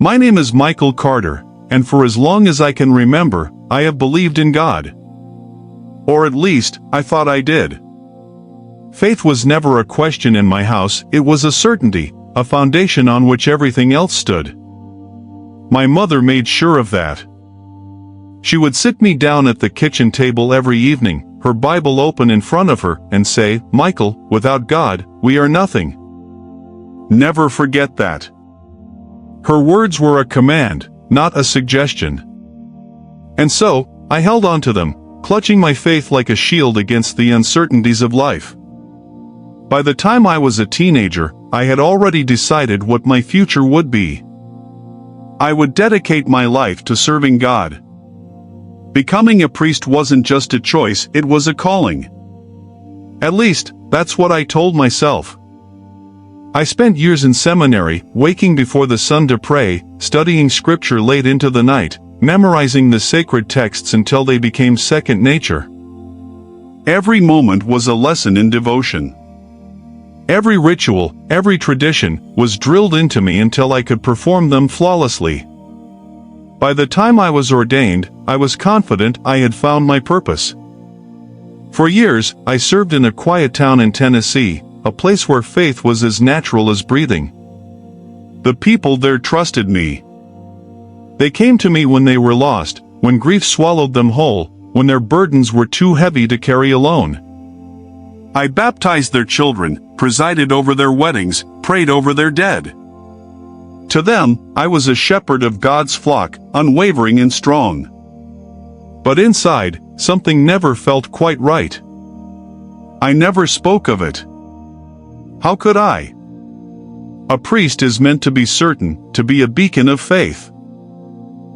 My name is Michael Carter, and for as long as I can remember, I have believed in God. Or at least, I thought I did. Faith was never a question in my house, it was a certainty, a foundation on which everything else stood. My mother made sure of that. She would sit me down at the kitchen table every evening, her Bible open in front of her, and say, "Michael, without God, we are nothing." Never forget that. Her words were a command, not a suggestion. And so, I held on to them, clutching my faith like a shield against the uncertainties of life. By the time I was a teenager, I had already decided what my future would be. I would dedicate my life to serving God. Becoming a priest wasn't just a choice, it was a calling. At least, that's what I told myself. I spent years in seminary, waking before the sun to pray, studying scripture late into the night, memorizing the sacred texts until they became second nature. Every moment was a lesson in devotion. Every ritual, every tradition, was drilled into me until I could perform them flawlessly. By the time I was ordained, I was confident I had found my purpose. For years, I served in a quiet town in Tennessee, a place where faith was as natural as breathing. The people there trusted me. They came to me when they were lost, when grief swallowed them whole, when their burdens were too heavy to carry alone. I baptized their children, presided over their weddings, prayed over their dead. To them, I was a shepherd of God's flock, unwavering and strong. But inside, something never felt quite right. I never spoke of it. How could I? A priest is meant to be certain, to be a beacon of faith.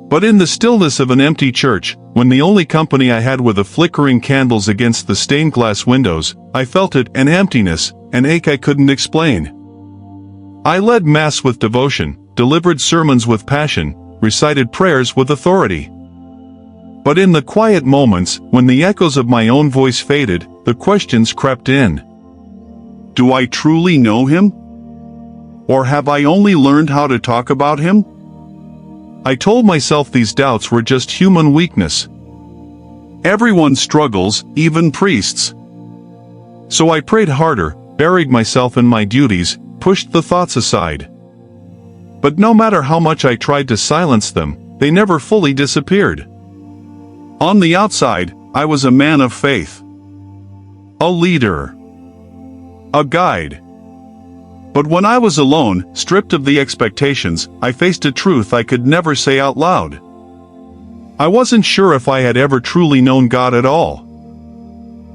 But in the stillness of an empty church, when the only company I had were the flickering candles against the stained glass windows, I felt it, an emptiness, an ache I couldn't explain. I led Mass with devotion, delivered sermons with passion, recited prayers with authority. But in the quiet moments, when the echoes of my own voice faded, the questions crept in. Do I truly know Him? Or have I only learned how to talk about Him? I told myself these doubts were just human weakness. Everyone struggles, even priests. So I prayed harder, buried myself in my duties, pushed the thoughts aside. But no matter how much I tried to silence them, they never fully disappeared. On the outside, I was a man of faith. A leader. A guide. But when I was alone, stripped of the expectations, I faced a truth I could never say out loud. I wasn't sure if I had ever truly known God at all.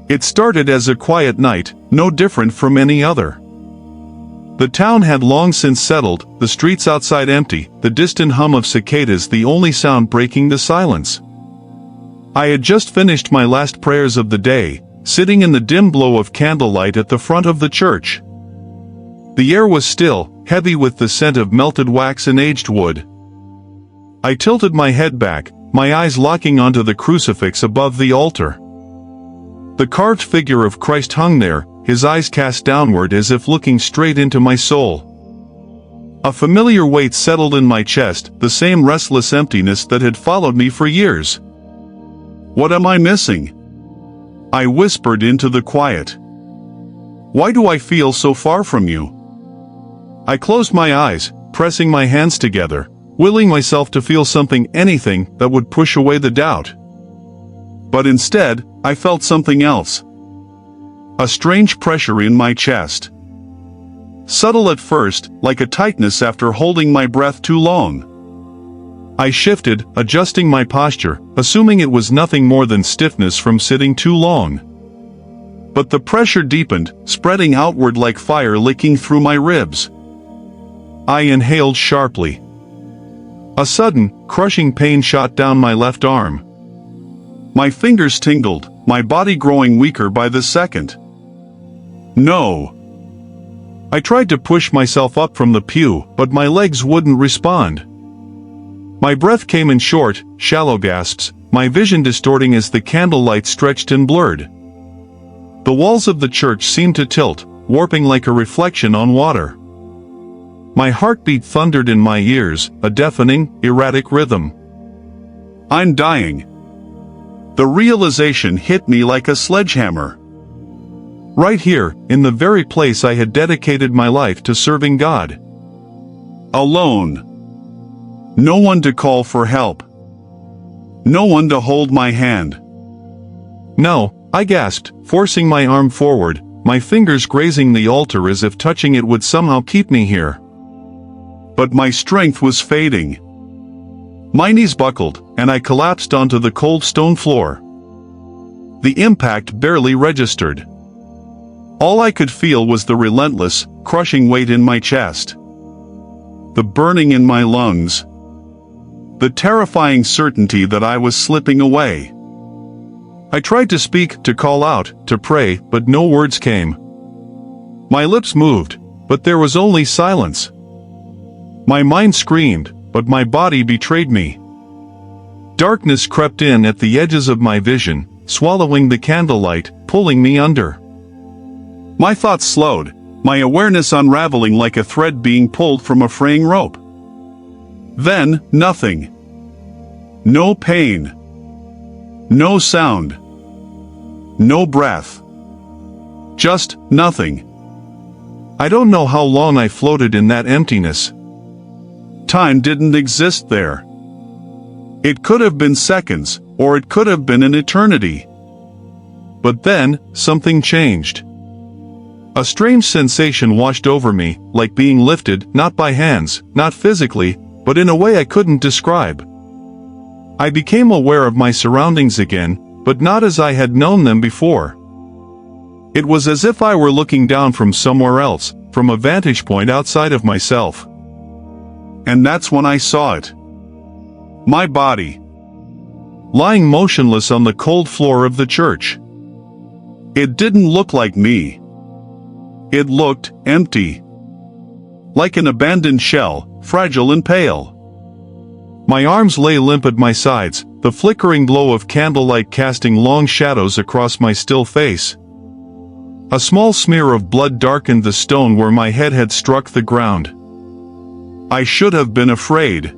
It started as a quiet night, no different from any other. The town had long since settled, the streets outside empty, the distant hum of cicadas the only sound breaking the silence. I had just finished my last prayers of the day, sitting in the dim glow of candlelight at the front of the church. The air was still, heavy with the scent of melted wax and aged wood. I tilted my head back, my eyes locking onto the crucifix above the altar. The carved figure of Christ hung there, his eyes cast downward as if looking straight into my soul. A familiar weight settled in my chest, the same restless emptiness that had followed me for years. What am I missing? I whispered into the quiet. Why do I feel so far from you? I closed my eyes, pressing my hands together, willing myself to feel something, anything, that would push away the doubt. But instead, I felt something else. A strange pressure in my chest. Subtle at first, like a tightness after holding my breath too long. I shifted, adjusting my posture, assuming it was nothing more than stiffness from sitting too long. But the pressure deepened, spreading outward like fire licking through my ribs. I inhaled sharply. A sudden, crushing pain shot down my left arm. My fingers tingled, my body growing weaker by the second. No. I tried to push myself up from the pew, but my legs wouldn't respond. My breath came in short, shallow gasps, my vision distorting as the candlelight stretched and blurred. The walls of the church seemed to tilt, warping like a reflection on water. My heartbeat thundered in my ears, a deafening, erratic rhythm. I'm dying. The realization hit me like a sledgehammer. Right here, in the very place I had dedicated my life to serving God. Alone. No one to call for help. No one to hold my hand. No, I gasped, forcing my arm forward, my fingers grazing the altar as if touching it would somehow keep me here. But my strength was fading. My knees buckled, and I collapsed onto the cold stone floor. The impact barely registered. All I could feel was the relentless, crushing weight in my chest. The burning in my lungs. The terrifying certainty that I was slipping away. I tried to speak, to call out, to pray, but no words came. My lips moved, but there was only silence. My mind screamed, but my body betrayed me. Darkness crept in at the edges of my vision, swallowing the candlelight, pulling me under. My thoughts slowed, my awareness unraveling like a thread being pulled from a fraying rope. Then, nothing. No pain. No sound. No breath. Just nothing. I don't know how long I floated in that emptiness. Time didn't exist there. It could have been seconds, or it could have been an eternity. But then, something changed. A strange sensation washed over me, like being lifted, not by hands, not physically, but in a way I couldn't describe. I became aware of my surroundings again, but not as I had known them before. It was as if I were looking down from somewhere else, from a vantage point outside of myself. And that's when I saw it. My body. Lying motionless on the cold floor of the church. It didn't look like me. It looked empty. Like an abandoned shell, fragile and pale. My arms lay limp at my sides, the flickering glow of candlelight casting long shadows across my still face. A small smear of blood darkened the stone where my head had struck the ground. I should have been afraid.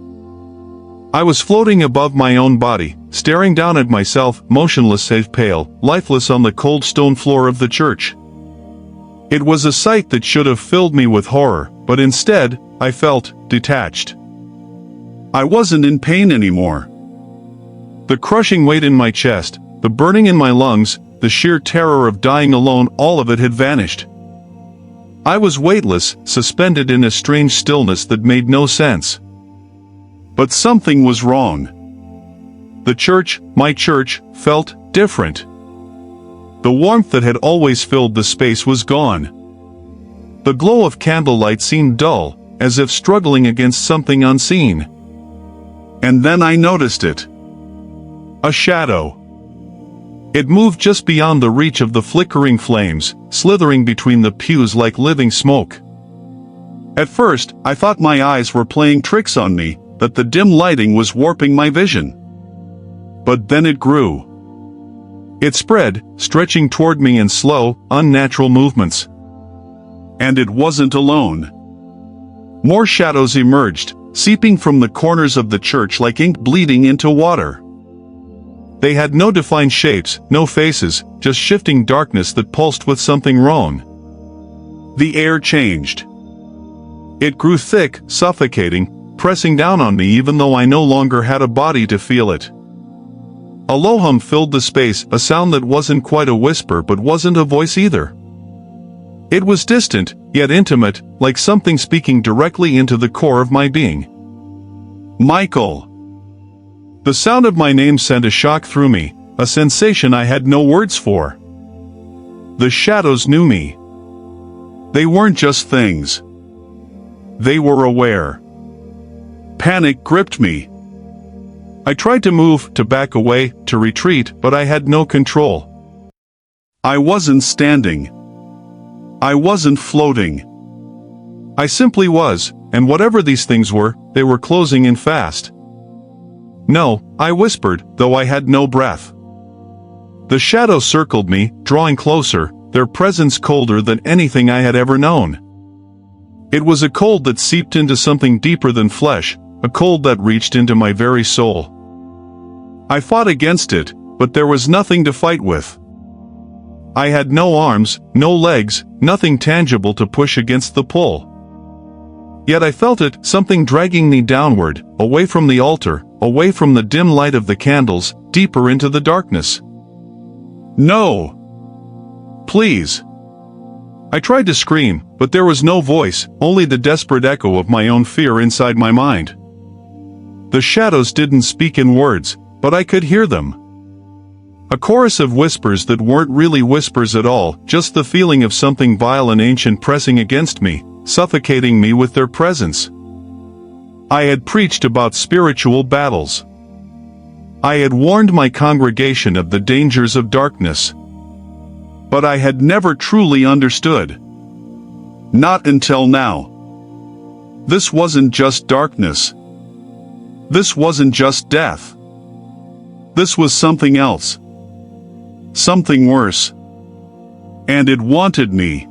I was floating above my own body, staring down at myself, motionless save pale, lifeless on the cold stone floor of the church. It was a sight that should have filled me with horror, but instead, I felt detached. I wasn't in pain anymore. The crushing weight in my chest, the burning in my lungs, the sheer terror of dying alone, all of it had vanished. I was weightless, suspended in a strange stillness that made no sense. But something was wrong. The church, my church, felt different. The warmth that had always filled the space was gone. The glow of candlelight seemed dull, as if struggling against something unseen. And then I noticed it. A shadow. It moved just beyond the reach of the flickering flames, slithering between the pews like living smoke. At first, I thought my eyes were playing tricks on me, that the dim lighting was warping my vision. But then it grew. It spread, stretching toward me in slow, unnatural movements. And it wasn't alone. More shadows emerged, seeping from the corners of the church like ink bleeding into water. They had no defined shapes, no faces, just shifting darkness that pulsed with something wrong. The air changed. It grew thick, suffocating, pressing down on me even though I no longer had a body to feel it. A low hum filled the space, a sound that wasn't quite a whisper but wasn't a voice either. It was distant, yet intimate, like something speaking directly into the core of my being. Michael. The sound of my name sent a shock through me, a sensation I had no words for. The shadows knew me. They weren't just things. They were aware. Panic gripped me. I tried to move, to back away, to retreat, but I had no control. I wasn't standing. I wasn't floating. I simply was, and whatever these things were, they were closing in fast. No, I whispered, though I had no breath. The shadows circled me, drawing closer, their presence colder than anything I had ever known. It was a cold that seeped into something deeper than flesh, a cold that reached into my very soul. I fought against it, but there was nothing to fight with. I had no arms, no legs, nothing tangible to push against the pull. Yet I felt it, something dragging me downward, away from the altar, away from the dim light of the candles, deeper into the darkness. No! Please! I tried to scream, but there was no voice, only the desperate echo of my own fear inside my mind. The shadows didn't speak in words, but I could hear them. A chorus of whispers that weren't really whispers at all, just the feeling of something vile and ancient pressing against me, suffocating me with their presence. I had preached about spiritual battles. I had warned my congregation of the dangers of darkness. But I had never truly understood. Not until now. This wasn't just darkness. This wasn't just death. This was something else. Something worse. And it wanted me.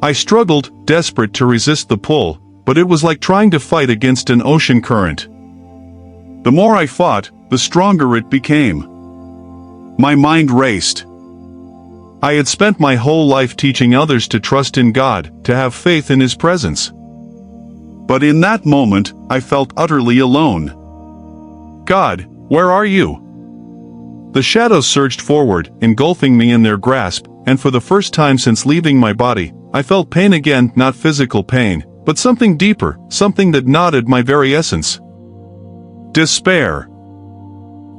I struggled, desperate to resist the pull, but it was like trying to fight against an ocean current. The more I fought, the stronger it became. My mind raced. I had spent my whole life teaching others to trust in God, to have faith in His presence. But in that moment, I felt utterly alone. God, where are you? The shadows surged forward, engulfing me in their grasp, and for the first time since leaving my body, I felt pain again, not physical pain, but something deeper, something that gnawed my very essence. Despair.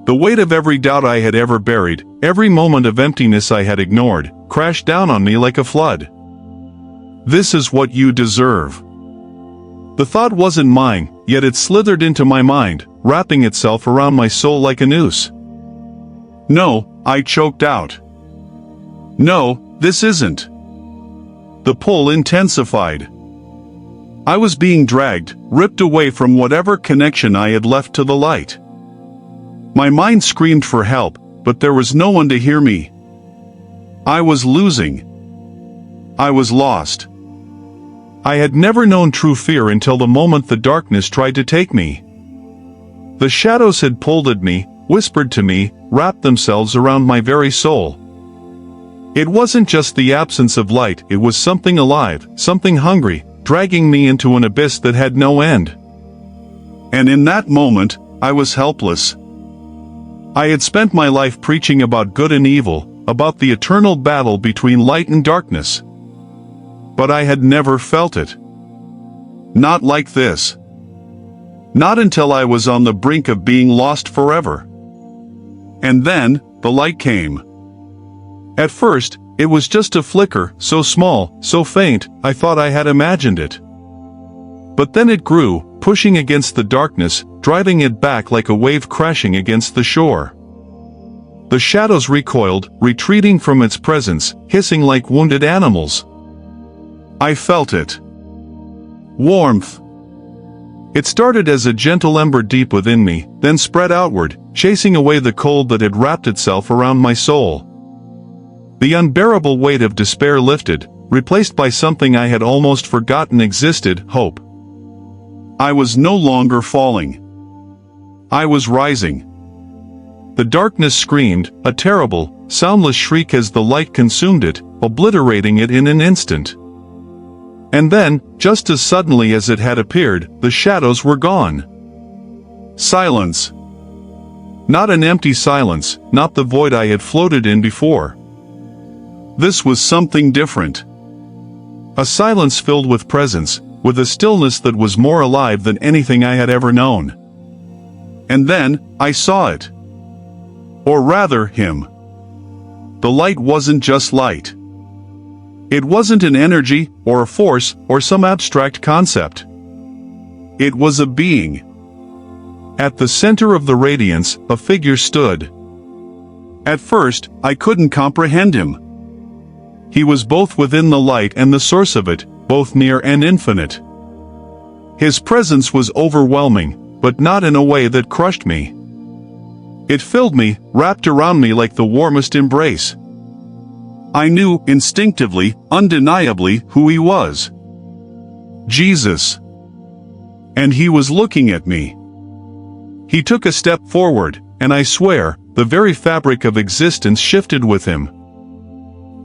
The weight of every doubt I had ever buried, every moment of emptiness I had ignored, crashed down on me like a flood. This is what you deserve. The thought wasn't mine, yet it slithered into my mind, wrapping itself around my soul like a noose. No, I choked out. No, this isn't. The pull intensified. I was being dragged, ripped away from whatever connection I had left to the light. My mind screamed for help, but there was no one to hear me. I was losing. I was lost. I had never known true fear until the moment the darkness tried to take me. The shadows had pulled at me, whispered to me, wrapped themselves around my very soul. It wasn't just the absence of light, it was something alive, something hungry, dragging me into an abyss that had no end. And in that moment, I was helpless. I had spent my life preaching about good and evil, about the eternal battle between light and darkness. But I had never felt it. Not like this. Not until I was on the brink of being lost forever. And then, the light came. At first, it was just a flicker, so small, so faint, I thought I had imagined it. But then it grew, pushing against the darkness, driving it back like a wave crashing against the shore. The shadows recoiled, retreating from its presence, hissing like wounded animals. I felt it. Warmth. It started as a gentle ember deep within me, then spread outward, chasing away the cold that had wrapped itself around my soul. The unbearable weight of despair lifted, replaced by something I had almost forgotten existed, hope. I was no longer falling. I was rising. The darkness screamed, a terrible, soundless shriek as the light consumed it, obliterating it in an instant. And then, just as suddenly as it had appeared, the shadows were gone. Silence. Not an empty silence, not the void I had floated in before. This was something different. A silence filled with presence, with a stillness that was more alive than anything I had ever known. And then, I saw it. Or rather, him. The light wasn't just light. It wasn't an energy, or a force, or some abstract concept. It was a being. At the center of the radiance, a figure stood. At first, I couldn't comprehend him. He was both within the light and the source of it, both near and infinite. His presence was overwhelming, but not in a way that crushed me. It filled me, wrapped around me like the warmest embrace. I knew, instinctively, undeniably, who he was. Jesus. And he was looking at me. He took a step forward, and I swear, the very fabric of existence shifted with him.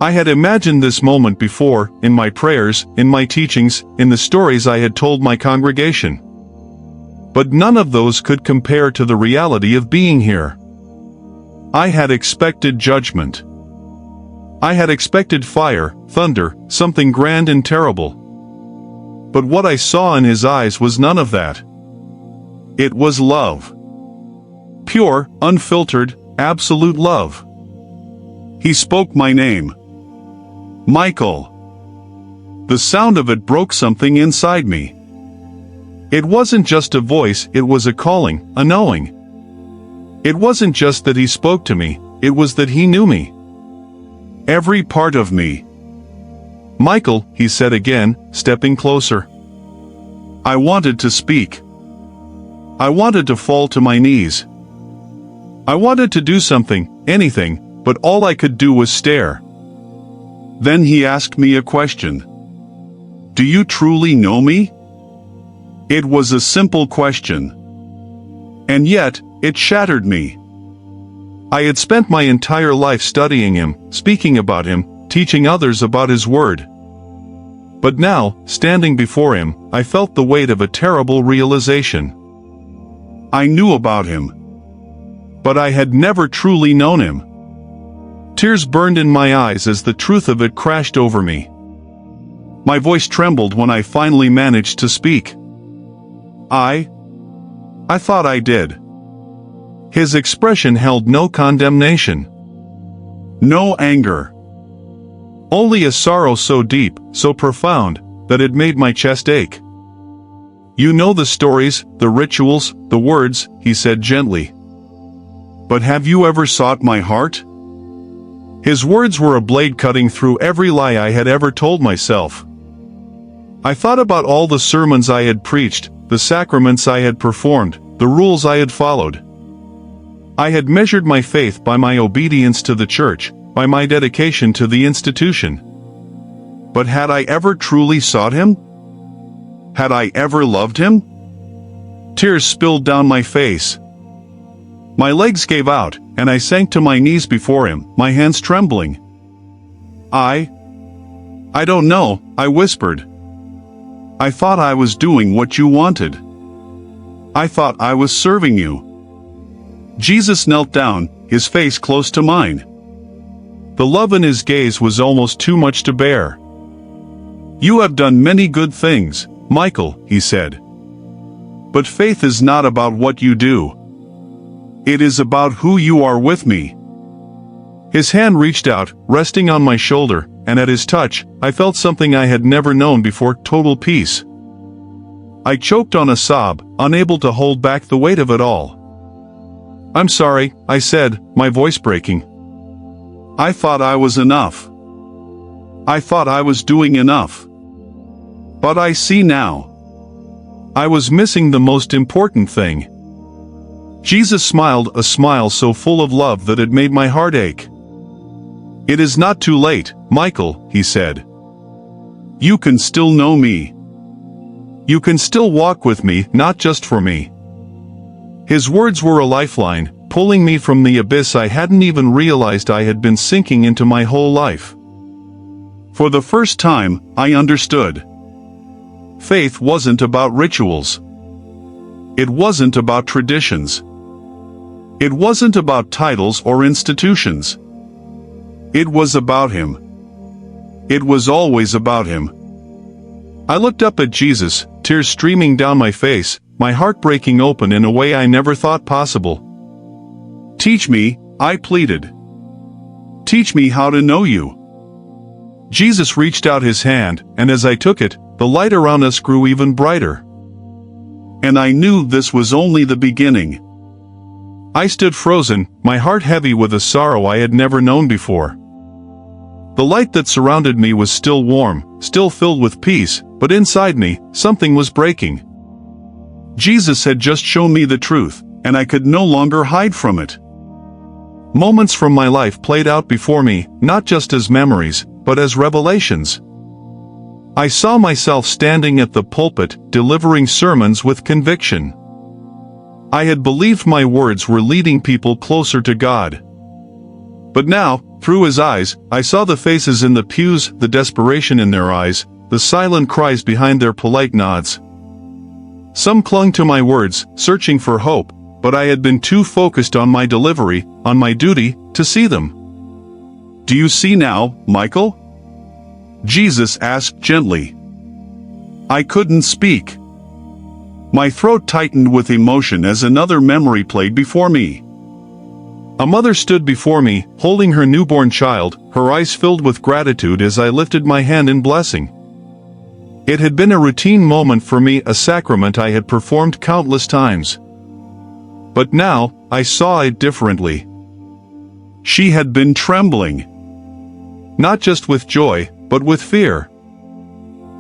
I had imagined this moment before, in my prayers, in my teachings, in the stories I had told my congregation. But none of those could compare to the reality of being here. I had expected judgment. I had expected fire, thunder, something grand and terrible. But what I saw in his eyes was none of that. It was love. Pure, unfiltered, absolute love. He spoke my name. Michael. The sound of it broke something inside me. It wasn't just a voice, it was a calling, a knowing. It wasn't just that he spoke to me, it was that he knew me. Every part of me. Michael, he said again, stepping closer. I wanted to speak. I wanted to fall to my knees. I wanted to do something, anything, but all I could do was stare. Then he asked me a question. Do you truly know me? It was a simple question. And yet, it shattered me. I had spent my entire life studying him, speaking about him, teaching others about his word. But now, standing before him, I felt the weight of a terrible realization. I knew about him. But I had never truly known him. Tears burned in my eyes as the truth of it crashed over me. My voice trembled when I finally managed to speak. I thought I did. His expression held no condemnation. No anger. Only a sorrow so deep, so profound, that it made my chest ache. You know the stories, the rituals, the words, he said gently. But have you ever sought my heart? His words were a blade cutting through every lie I had ever told myself. I thought about all the sermons I had preached, the sacraments I had performed, the rules I had followed. I had measured my faith by my obedience to the church, by my dedication to the institution. But had I ever truly sought him? Had I ever loved him? Tears spilled down my face. My legs gave out, and I sank to my knees before him, my hands trembling. I don't know, I whispered. I thought I was doing what you wanted. I thought I was serving you. Jesus knelt down, his face close to mine. The love in his gaze was almost too much to bear. You have done many good things, Michael, he said. But faith is not about what you do. It is about who you are with me. His hand reached out, resting on my shoulder, and at his touch, I felt something I had never known before, total peace. I choked on a sob, unable to hold back the weight of it all. I'm sorry, I said, my voice breaking. I thought I was enough. I thought I was doing enough. But I see now. I was missing the most important thing. Jesus smiled, a smile so full of love that it made my heart ache. It is not too late, Michael, he said. You can still know me. You can still walk with me, not just for me. His words were a lifeline, pulling me from the abyss I hadn't even realized I had been sinking into my whole life. For the first time, I understood. Faith wasn't about rituals. It wasn't about traditions. It wasn't about titles or institutions. It was about him. It was always about him. I looked up at Jesus, tears streaming down my face, my heart breaking open in a way I never thought possible. Teach me, I pleaded. Teach me how to know you. Jesus reached out his hand, and as I took it, the light around us grew even brighter. And I knew this was only the beginning. I stood frozen, my heart heavy with a sorrow I had never known before. The light that surrounded me was still warm, still filled with peace, but inside me, something was breaking. Jesus had just shown me the truth, and I could no longer hide from it. Moments from my life played out before me, not just as memories, but as revelations. I saw myself standing at the pulpit, delivering sermons with conviction. I had believed my words were leading people closer to God. But now, through his eyes, I saw the faces in the pews, the desperation in their eyes, the silent cries behind their polite nods. Some clung to my words, searching for hope, but I had been too focused on my delivery, on my duty, to see them. "Do you see now, Michael?" Jesus asked gently. I couldn't speak. My throat tightened with emotion as another memory played before me. A mother stood before me, holding her newborn child, her eyes filled with gratitude as I lifted my hand in blessing. It had been a routine moment for me, a sacrament I had performed countless times. But now, I saw it differently. She had been trembling. Not just with joy, but with fear.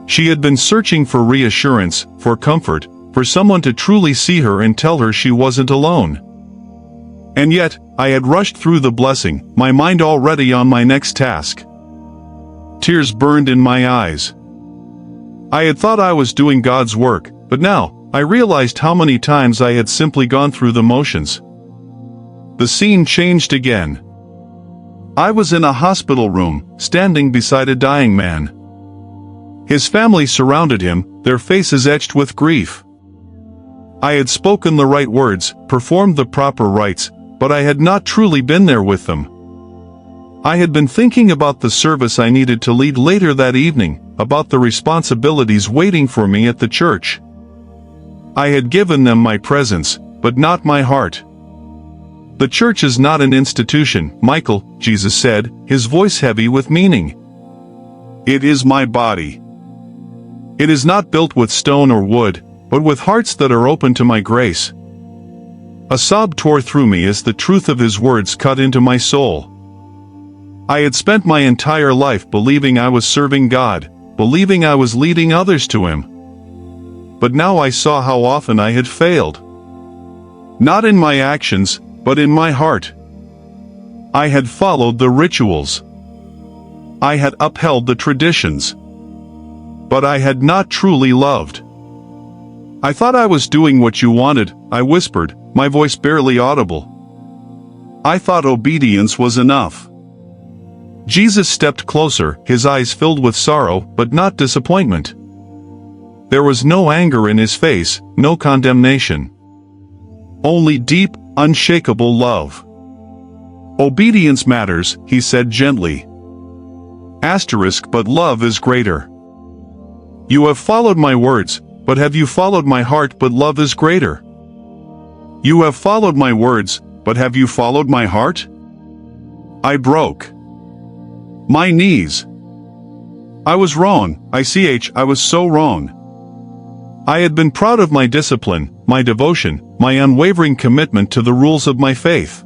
She had been searching for reassurance, for comfort, for someone to truly see her and tell her she wasn't alone. And yet, I had rushed through the blessing, my mind already on my next task. Tears burned in my eyes. I had thought I was doing God's work, but now, I realized how many times I had simply gone through the motions. The scene changed again. I was in a hospital room, standing beside a dying man. His family surrounded him, their faces etched with grief. I had spoken the right words, performed the proper rites, but I had not truly been there with them. I had been thinking about the service I needed to lead later that evening, about the responsibilities waiting for me at the church. I had given them my presence, but not my heart. "The church is not an institution, Michael," Jesus said, his voice heavy with meaning. "It is my body. It is not built with stone or wood, but with hearts that are open to my grace." A sob tore through me as the truth of his words cut into my soul. I had spent my entire life believing I was serving God, believing I was leading others to Him. But now I saw how often I had failed. Not in my actions, but in my heart. I had followed the rituals. I had upheld the traditions. But I had not truly loved. "I thought I was doing what you wanted," I whispered, my voice barely audible. "I thought obedience was enough." Jesus stepped closer, his eyes filled with sorrow, but not disappointment. There was no anger in his face, no condemnation. Only deep, unshakable love. "Obedience matters," he said gently. But love is greater. "You have followed my words, but have you followed my heart? But love is greater." "You have followed my words, but have you followed my heart?" I broke my knees. I was wrong, I was so wrong. I had been proud of my discipline, my devotion, my unwavering commitment to the rules of my faith.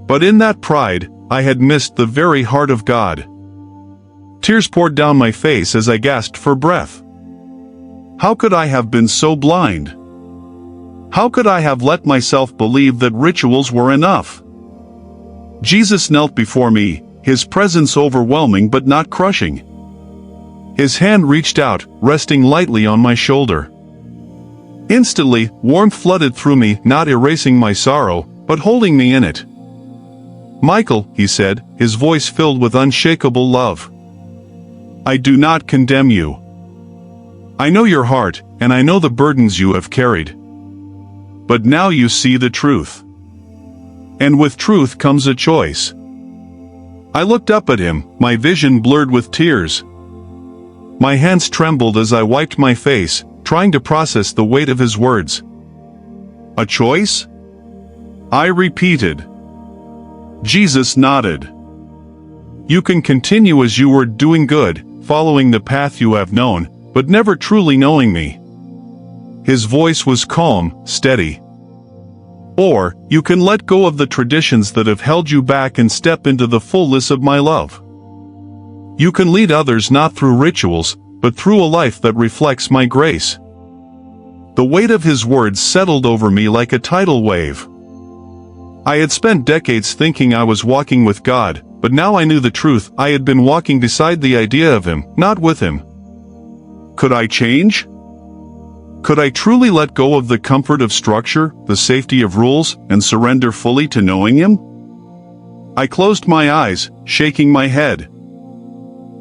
But in that pride, I had missed the very heart of God. Tears poured down my face as I gasped for breath. How could I have been so blind? How could I have let myself believe that rituals were enough? Jesus knelt before me, his presence overwhelming but not crushing. His hand reached out, resting lightly on my shoulder. Instantly, warmth flooded through me, not erasing my sorrow, but holding me in it. "Michael," he said, his voice filled with unshakable love. "I do not condemn you. I know your heart, and I know the burdens you have carried. But now you see the truth. And with truth comes a choice." I looked up at him, my vision blurred with tears. My hands trembled as I wiped my face, trying to process the weight of his words. "A choice?" I repeated. Jesus nodded. "You can continue as you were doing good, following the path you have known, but never truly knowing me." His voice was calm, steady. "Or, you can let go of the traditions that have held you back and step into the fullness of my love. You can lead others not through rituals, but through a life that reflects my grace." The weight of his words settled over me like a tidal wave. I had spent decades thinking I was walking with God, but now I knew the truth. I had been walking beside the idea of Him, not with Him. Could I change? Could I truly let go of the comfort of structure, the safety of rules, and surrender fully to knowing Him? I closed my eyes, shaking my head.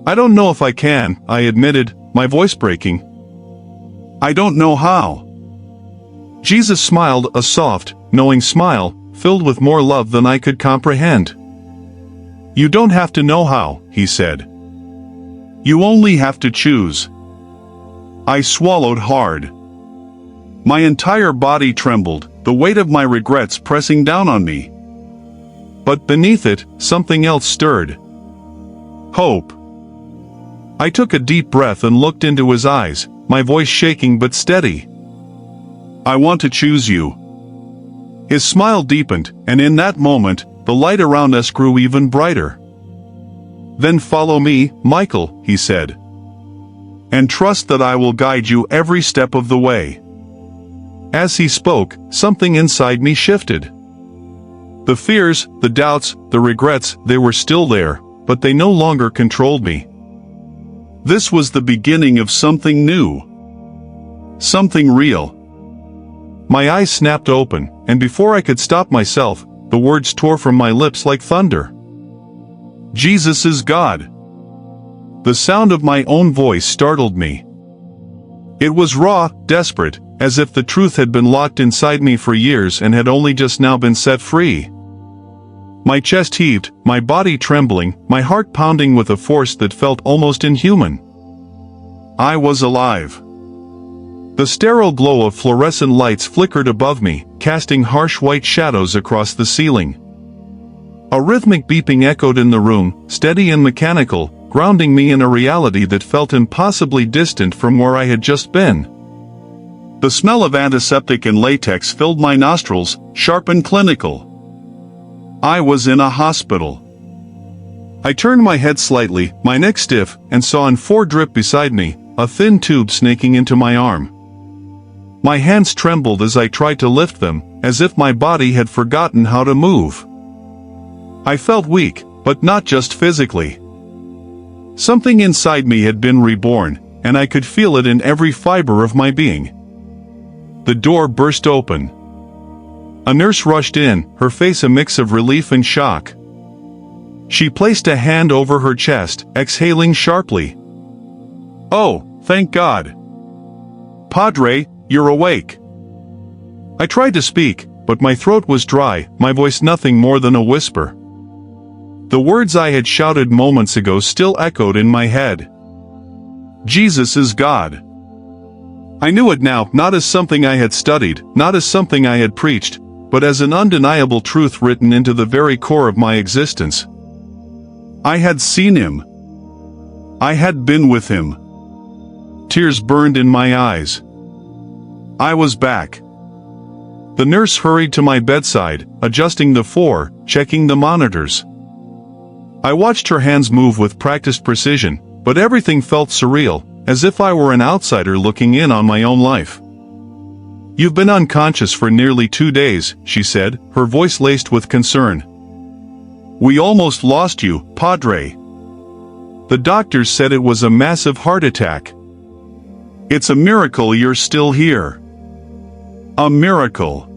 I don't know if I can, I admitted, my voice breaking. I don't know how. Jesus smiled, a soft, knowing smile, filled with more love than I could comprehend. You don't have to know how, He said. You only have to choose. I swallowed hard. My entire body trembled, the weight of my regrets pressing down on me. But beneath it, something else stirred. Hope. I took a deep breath and looked into His eyes, my voice shaking but steady. I want to choose you. His smile deepened, and in that moment, the light around us grew even brighter. Then follow me, Michael, He said. And trust that I will guide you every step of the way. As He spoke, something inside me shifted. The fears, the doubts, the regrets, they were still there, but they no longer controlled me. This was the beginning of something new. Something real. My eyes snapped open, and before I could stop myself, the words tore from my lips like thunder. Jesus is God. The sound of my own voice startled me. It was raw, desperate, as if the truth had been locked inside me for years and had only just now been set free. My chest heaved, my body trembling, my heart pounding with a force that felt almost inhuman. I was alive. The sterile glow of fluorescent lights flickered above me, casting harsh white shadows across the ceiling. A rhythmic beeping echoed in the room, steady and mechanical, grounding me in a reality that felt impossibly distant from where I had just been. The smell of antiseptic and latex filled my nostrils, sharp and clinical. I was in a hospital. I turned my head slightly, my neck stiff, and saw an IV drip beside me, a thin tube snaking into my arm. My hands trembled as I tried to lift them, as if my body had forgotten how to move. I felt weak, but not just physically. Something inside me had been reborn, and I could feel it in every fiber of my being. The door burst open. A nurse rushed in, her face a mix of relief and shock. She placed a hand over her chest, exhaling sharply. "Oh, thank God. Padre, you're awake." I tried to speak, but my throat was dry, my voice nothing more than a whisper. The words I had shouted moments ago still echoed in my head. Jesus is God. I knew it now, not as something I had studied, not as something I had preached, but as an undeniable truth written into the very core of my existence. I had seen Him. I had been with Him. Tears burned in my eyes. I was back. The nurse hurried to my bedside, adjusting the IV, checking the monitors. I watched her hands move with practiced precision, but everything felt surreal, as if I were an outsider looking in on my own life. "You've been unconscious for nearly 2 days," she said, her voice laced with concern. "We almost lost you, Padre. The doctors said it was a massive heart attack. It's a miracle you're still here. A miracle."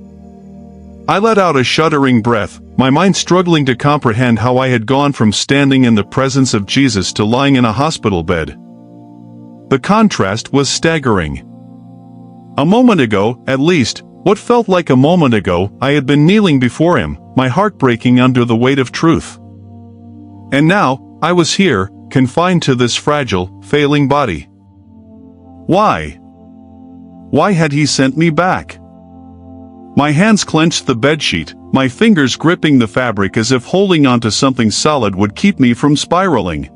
I let out a shuddering breath, my mind struggling to comprehend how I had gone from standing in the presence of Jesus to lying in a hospital bed. The contrast was staggering. A moment ago, at least, what felt like a moment ago, I had been kneeling before Him, my heart breaking under the weight of truth. And now, I was here, confined to this fragile, failing body. Why? Why had He sent me back? My hands clenched the bedsheet, my fingers gripping the fabric as if holding onto something solid would keep me from spiraling.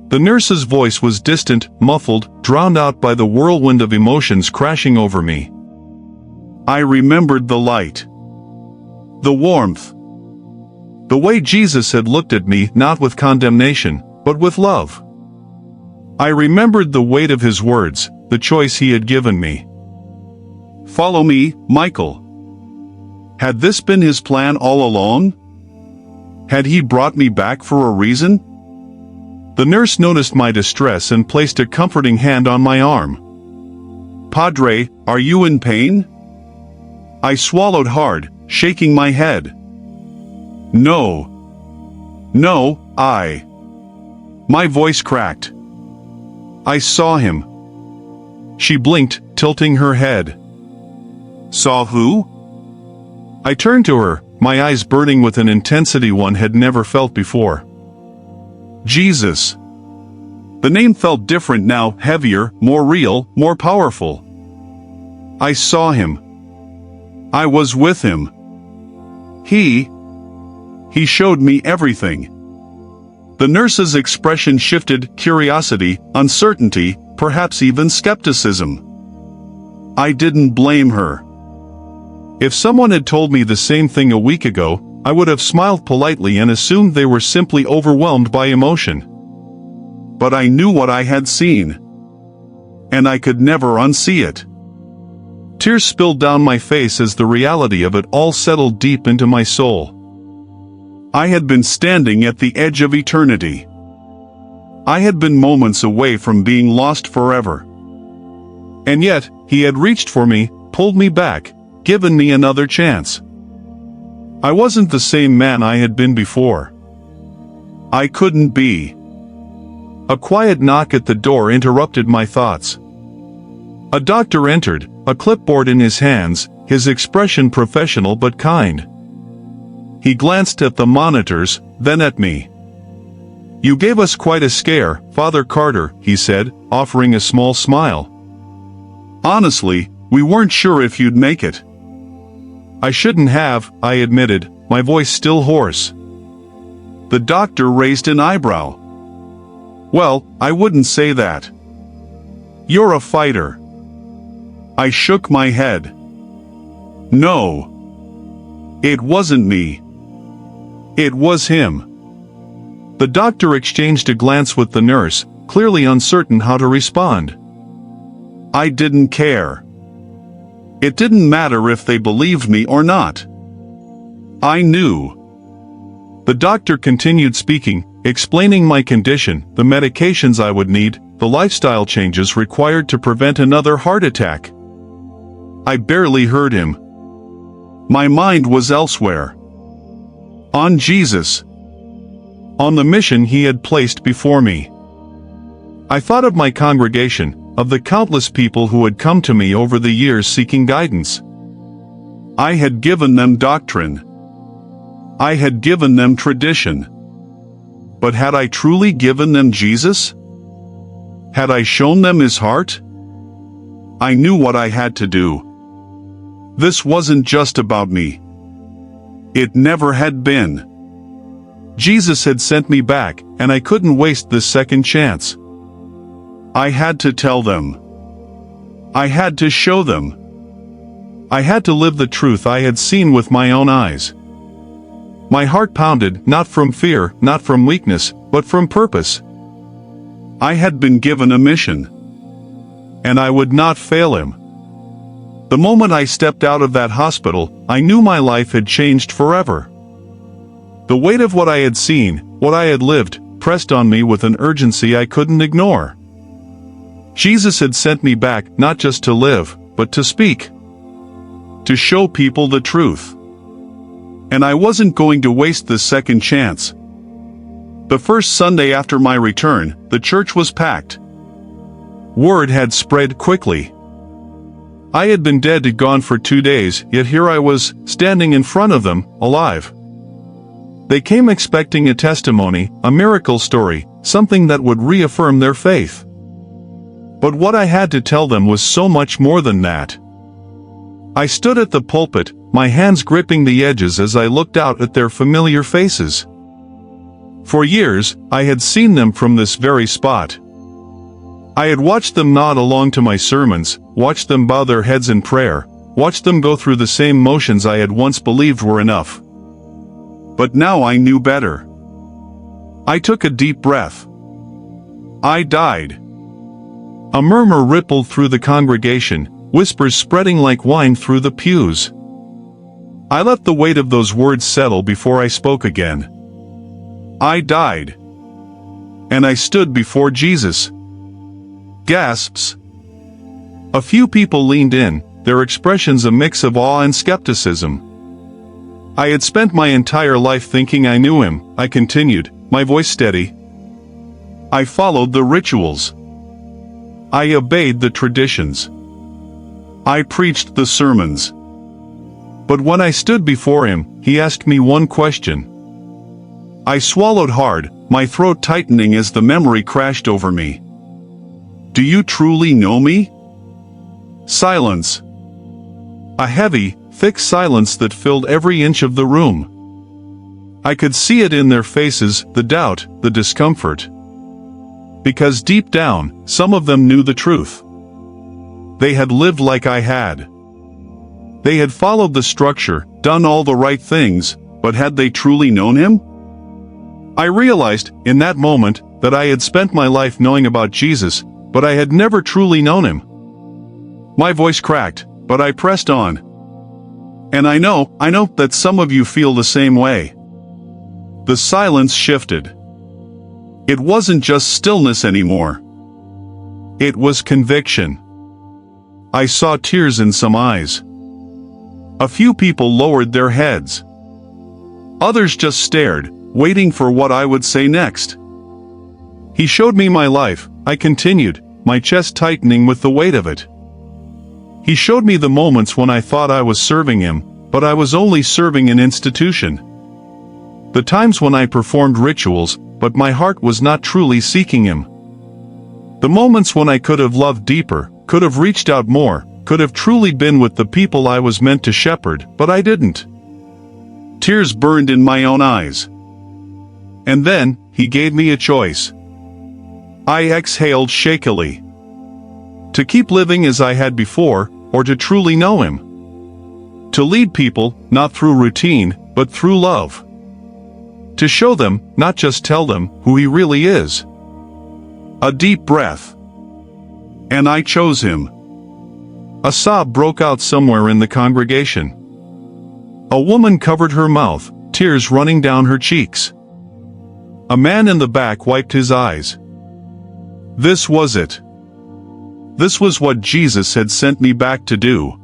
The nurse's voice was distant, muffled, drowned out by the whirlwind of emotions crashing over me. I remembered the light. The warmth. The way Jesus had looked at me, not with condemnation, but with love. I remembered the weight of His words, the choice He had given me. "Follow me, Michael." Had this been His plan all along? Had He brought me back for a reason? The nurse noticed my distress and placed a comforting hand on my arm. "Padre, are you in pain?" I swallowed hard, shaking my head. No. No, My voice cracked. "I saw him." She blinked, tilting her head. "Saw who?" I turned to her, my eyes burning with an intensity one had never felt before. Jesus. The name felt different now, heavier, more real, more powerful. I saw him. I was with him. He showed me everything. The nurse's expression shifted, curiosity, uncertainty, perhaps even skepticism. I didn't blame her. If someone had told me the same thing a week ago, I would have smiled politely and assumed they were simply overwhelmed by emotion. But I knew what I had seen. And I could never unsee it. Tears spilled down my face as the reality of it all settled deep into my soul. I had been standing at the edge of eternity. I had been moments away from being lost forever. And yet, he had reached for me, pulled me back, given me another chance. I wasn't the same man I had been before. I couldn't be. A quiet knock at the door interrupted my thoughts. A doctor entered, a clipboard in his hands, his expression professional but kind. He glanced at the monitors, then at me. "You gave us quite a scare, Father Carter," he said, offering a small smile. "Honestly, we weren't sure if you'd make it." "I shouldn't have," I admitted, my voice still hoarse. The doctor raised an eyebrow. "Well, I wouldn't say that. You're a fighter." I shook my head. "No. It wasn't me. It was him." The doctor exchanged a glance with the nurse, clearly uncertain how to respond. I didn't care. It didn't matter if they believed me or not. I knew. The doctor continued speaking, explaining my condition, the medications I would need, the lifestyle changes required to prevent another heart attack. I barely heard him. My mind was elsewhere. On Jesus. On the mission he had placed before me. I thought of my congregation, of the countless people who had come to me over the years seeking guidance. I had given them doctrine. I had given them tradition. But had I truly given them Jesus? Had I shown them his heart? I knew what I had to do. This wasn't just about me. It never had been. Jesus had sent me back, and I couldn't waste this second chance. I had to tell them. I had to show them. I had to live the truth I had seen with my own eyes. My heart pounded, not from fear, not from weakness, but from purpose. I had been given a mission. And I would not fail him. The moment I stepped out of that hospital, I knew my life had changed forever. The weight of what I had seen, what I had lived, pressed on me with an urgency I couldn't ignore. Jesus had sent me back not just to live, but to speak. To show people the truth. And I wasn't going to waste this second chance. The first Sunday after my return, the church was packed. Word had spread quickly. I had been dead and gone for 2 days, yet here I was, standing in front of them, alive. They came expecting a testimony, a miracle story, something that would reaffirm their faith. But what I had to tell them was so much more than that. I stood at the pulpit, my hands gripping the edges as I looked out at their familiar faces. For years, I had seen them from this very spot. I had watched them nod along to my sermons, watched them bow their heads in prayer, watched them go through the same motions I had once believed were enough. But now I knew better. I took a deep breath. I died. A murmur rippled through the congregation, whispers spreading like wine through the pews. I let the weight of those words settle before I spoke again. I died. and I stood before Jesus. Gasps. A few people leaned in, their expressions a mix of awe and skepticism. I had spent my entire life thinking I knew him, I continued, my voice steady. I followed the rituals. I obeyed the traditions. I preached the sermons. But when I stood before him, he asked me one question. I swallowed hard, my throat tightening as the memory crashed over me. Do you truly know me? Silence. A heavy, thick silence that filled every inch of the room. I could see it in their faces, the doubt, the discomfort. Because deep down, some of them knew the truth. They had lived like I had. They had followed the structure, done all the right things, but had they truly known him? I realized, in that moment, that I had spent my life knowing about Jesus, but I had never truly known him. My voice cracked, but I pressed on. And I know that some of you feel the same way. The silence shifted. It wasn't just stillness anymore. It was conviction. I saw tears in some eyes. A few people lowered their heads. Others just stared, waiting for what I would say next. He showed me my life, I continued, my chest tightening with the weight of it. He showed me the moments when I thought I was serving him, but I was only serving an institution. The times when I performed rituals, but my heart was not truly seeking him. The moments when I could have loved deeper, could have reached out more, could have truly been with the people I was meant to shepherd, but I didn't. Tears burned in my own eyes. And then, he gave me a choice. I exhaled shakily. To keep living as I had before, or to truly know him. To lead people, not through routine, but through love. To show them, not just tell them, who he really is. A deep breath. And I chose him. A sob broke out somewhere in the congregation. A woman covered her mouth, tears running down her cheeks. A man in the back wiped his eyes. This was it. This was what Jesus had sent me back to do.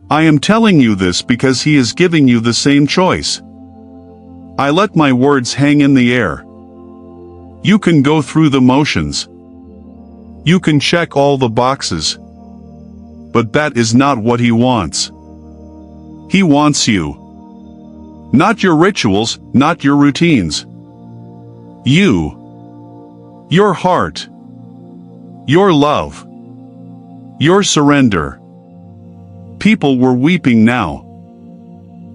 I am telling you this because he is giving you the same choice. I let my words hang in the air. You can go through the motions. You can check all the boxes. But that is not what he wants. He wants you. Not your rituals, not your routines. You. Your heart. Your love. Your surrender. People were weeping now.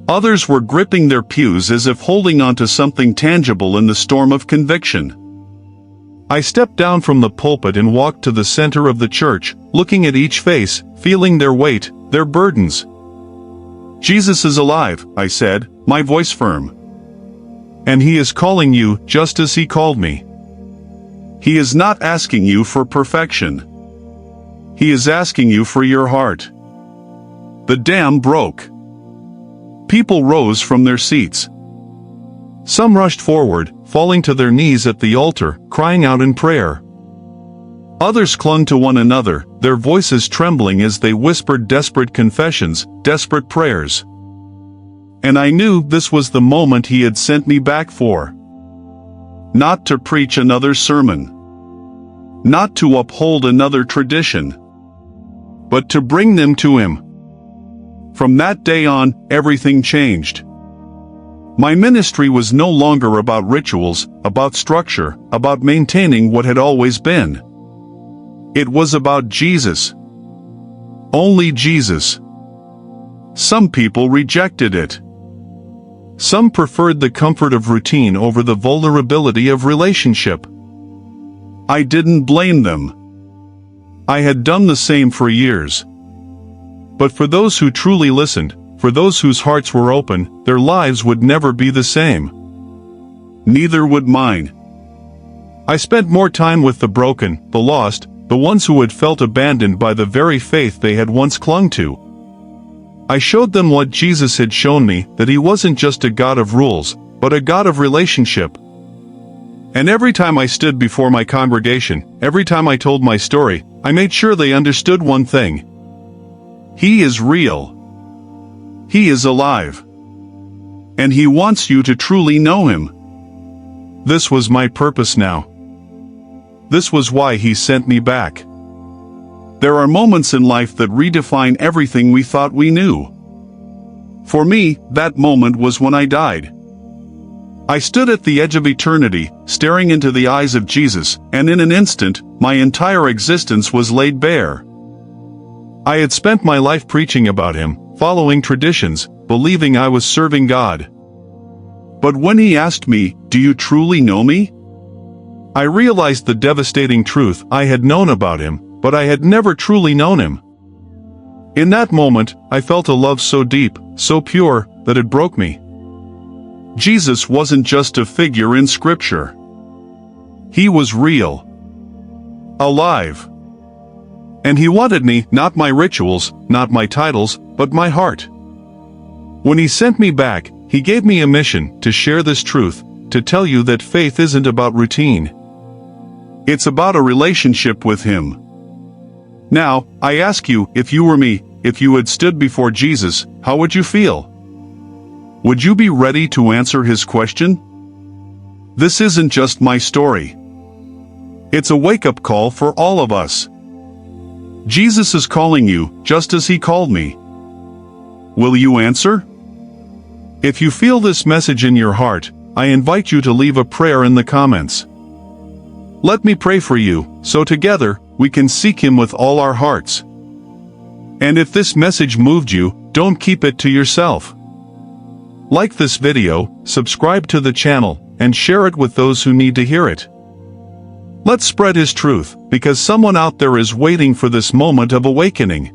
Others were gripping their pews as if holding onto something tangible in the storm of conviction. I stepped down from the pulpit and walked to the center of the church, looking at each face, feeling their weight, their burdens. Jesus is alive, I said, my voice firm. And he is calling you just as he called me. He is not asking you for perfection. He is asking you for your heart. The dam broke. People rose from their seats. Some rushed forward, falling to their knees at the altar, crying out in prayer. Others clung to one another, their voices trembling as they whispered desperate confessions, desperate prayers. And I knew this was the moment he had sent me back for. Not to preach another sermon. Not to uphold another tradition. But to bring them to him. From that day on, everything changed. My ministry was no longer about rituals, about structure, about maintaining what had always been. It was about Jesus. Only Jesus. Some people rejected it. Some preferred the comfort of routine over the vulnerability of relationship. I didn't blame them. I had done the same for years. But for those who truly listened, for those whose hearts were open, their lives would never be the same. Neither would mine. I spent more time with the broken, the lost, the ones who had felt abandoned by the very faith they had once clung to. I showed them what Jesus had shown me, that he wasn't just a God of rules, but a God of relationship. And every time I stood before my congregation, every time I told my story, I made sure they understood one thing. He is real. He is alive. And He wants you to truly know Him. This was my purpose now. This was why He sent me back. There are moments in life that redefine everything we thought we knew. For me, that moment was when I died. I stood at the edge of eternity, staring into the eyes of Jesus, and in an instant, my entire existence was laid bare. I had spent my life preaching about Him, following traditions, believing I was serving God. But when He asked me, "Do you truly know me?" I realized the devastating truth. I had known about Him, but I had never truly known Him. In that moment, I felt a love so deep, so pure, that it broke me. Jesus wasn't just a figure in Scripture. He was real. Alive. And He wanted me, not my rituals, not my titles, but my heart. When He sent me back, He gave me a mission to share this truth, to tell you that faith isn't about routine. It's about a relationship with Him. Now, I ask you, if you were me, if you had stood before Jesus, how would you feel? Would you be ready to answer His question? This isn't just my story. It's a wake-up call for all of us. Jesus is calling you, just as He called me. Will you answer? If you feel this message in your heart, I invite you to leave a prayer in the comments. Let me pray for you, so together, we can seek Him with all our hearts. And if this message moved you, don't keep it to yourself. Like this video, subscribe to the channel, and share it with those who need to hear it. Let's spread His truth, because someone out there is waiting for this moment of awakening.